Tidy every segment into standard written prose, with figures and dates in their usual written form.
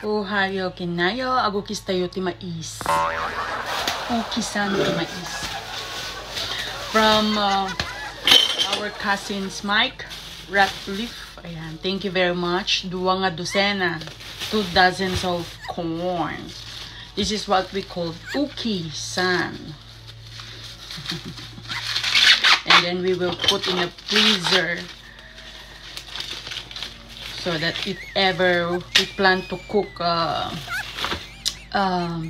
Ohayo kinayo, agukis tayo ti mais. Ukisan ti mais. From our cousins Mike Ratcliffe. Ayan, thank you very much. 2 dosena, 2 dozens of corn. This is what we call ukisan. And then we will put in a freezer. So that if ever we plan to cook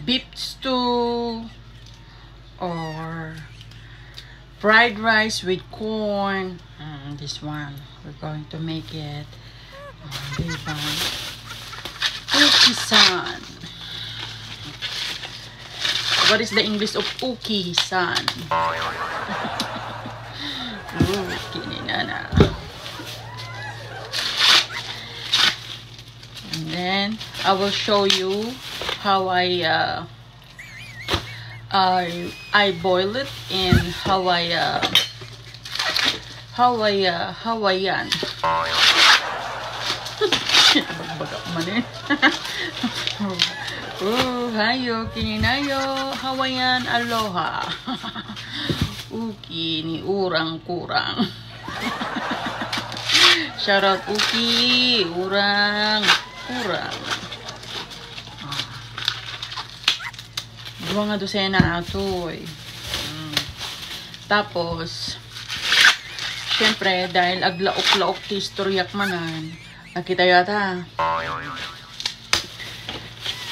beef stew or fried rice with corn, this one we're going to make it ukisan. What is the English of ukisan? Kininana. And then I will show you how I boil it and how Hawaiian. Hayo kininayo Hawaiian aloha. Uki ni urang kurang. Shout out Uki, urang kurang. 2 dosena atoy. Tapos syempre dahil aglaok-laok ti istoryak manan, nakita yata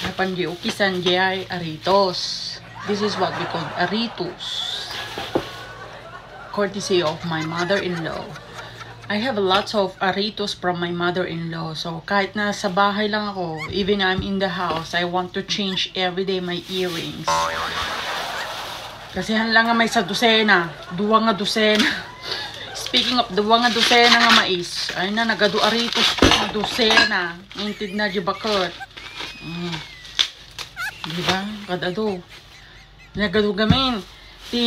napan di ukisan di ay aritos. This is what we call aritos, courtesy of my mother-in-law. I have lots of aritos from my mother-in-law. So, kahit na sa bahay lang ako, even I'm in the house, I want to change everyday my earrings. Kasi lang nga may sa dosena. 2 dosena. Speaking of 2 dosena nga mais, ay na, nagadu aritos na dosena. Intid na di bakot. Diba? Kadado. Nagadu gamin. Ti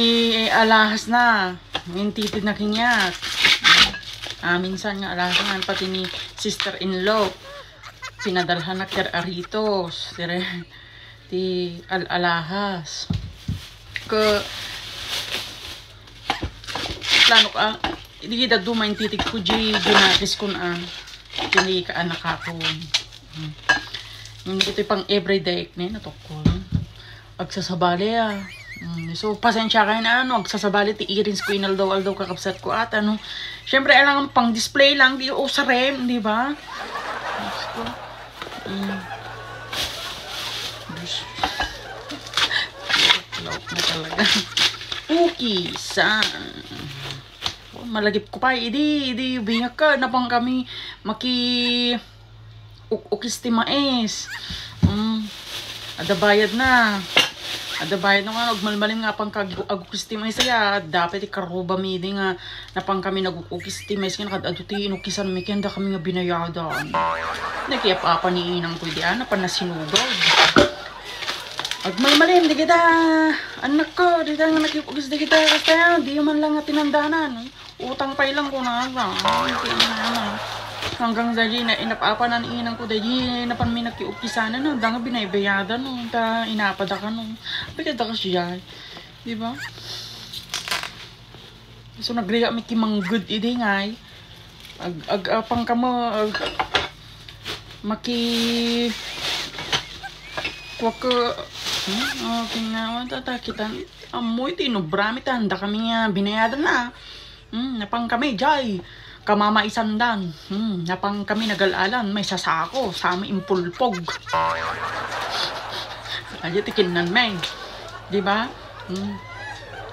alahas na. Intitid na kinyat. Minsan nga alasan pati ni sister-in-law pinadalhan na kir aritos ti alahas ke plano ka hindi da dumain titig ko di ginakis ko na kini ka anak ako hindi ito pang everyday na natukol agsasabali so pasensya kayo na agsasabali ti earrings ko inaldaw kakapsat ko at syempre alang pang display lang di o sa rem di ba na talaga ukisan malagip ko pa idi bingak ka na pang kami ukis ti mais ada bayad na nga nagmalmalim nga pang agukistimay saya dapat ikaruba midi nga napang kami nagukistimay kaya nakadado ti inukisan may kaya kami nga binayadan nakiyap-apa ni inang ko diyan napan na sinugod agmalmalim di kita anak ko di kita nga nakipugis di kita kasi di man lang nga tinandanan utang pay lang ko na hanggang dali na inapapa na inang ko dali napan may nakiukisanan no dang binaybayadan no ta inapada ka no bigada ka siya di ba so nagriya mi kimang good idi ngay agapang kamo maki waka okay na tata kita amoy tinubrami tanda kami nga binayadan na napang kami jay kamama isandan. Napang kami nagalalan. May sasako. Sama impulpog. Aja tikinan may. Diba?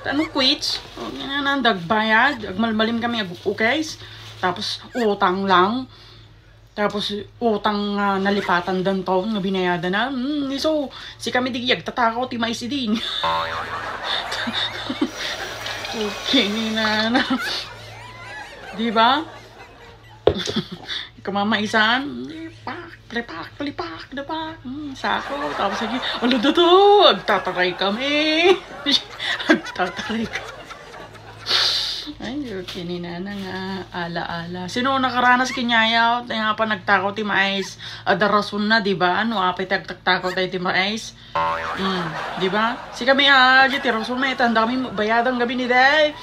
Anong quits? Nandagbayad. Agmalmalim kami. Okay? Tapos utang lang. Tapos utang nalipatan dan taon nga binayadan na. So, si kami digiyag tatakaw ti mais din. Okay na. Diba? Kamamaisan, lipak, diba? Sako, tapos lagi, wala dito, agtataray kami. Ay, okay ni nana nga, ala-ala. Sino nakaranas kinyayaw? Tayo nga pa nagtakaw ti mais. Adarason na, di ba? Ano, apay tagtakaw tayo ti mais. Di ba? Si kami, di ti rason may tanda kami bayadang gabi ni day.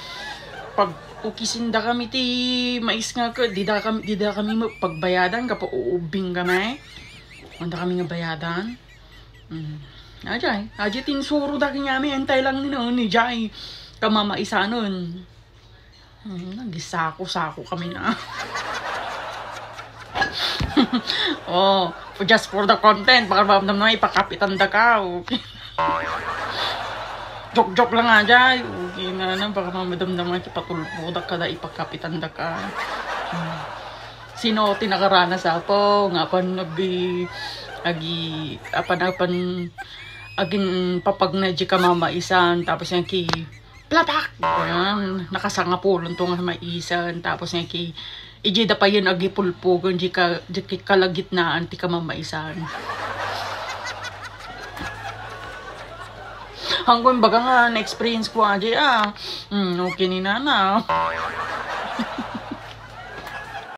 Pag ukisinda kami ti mais nga ko, di da kami pagbayadan, kapag uubing kami. Manda kami nga bayadan. Ajay tinsuro da kanyami, antay lang ni Jai. Kamamaisa nun. Nagisako-sako kami na. Oh, just for the content. Baka mamdam na ipakapitan da ka. Okay. Joke-joke lang nga dyan. Okay na. Baka mamdam na ipatulpo da ka da ipakapitan da ka. Sino tinakaranas ako? Ngapan agin papag na di ka mamaisan. Tapos yung plapak! Ayan, nakasanga po lang itong maisan. Tapos yung iji da pa yun agipulpugan, di kalagitnaan, di ka mamaisan. Hanggang baga nga, na-experience ko aja, okay ni nana.